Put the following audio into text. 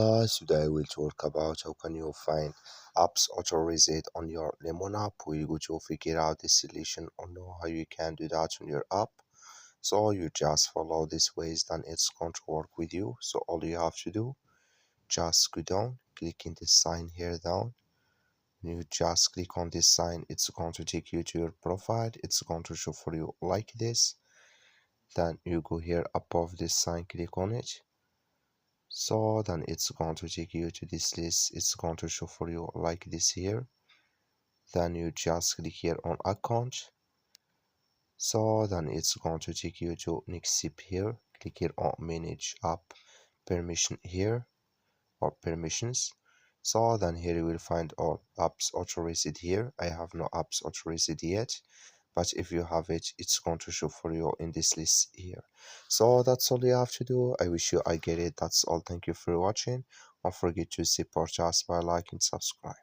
Guys, today we'll talk about how can you find apps authorized on your Lemon app. We're going to figure out the solution or know how you can do that on your app. So you just follow these ways, then it's going to work with you. So all you have to do, just go down, click in this sign here down. You just click on this sign, it's going to take you to your profile. It's going to show for you like this. Then you go here above this sign, click on it. So then it's going to take you to this list. It's going to show for you like this here. Then you just click here on account. So then it's going to take you to next step here. Click here on manage app permission here or permissions. So then here you will find all apps authorized here. I have no apps authorized yet, but if you have it, it's going to show for you in this list here. So that's all you have to do. I wish you I get it. That's all. Thank you for watching. Don't forget to support us by liking and subscribe.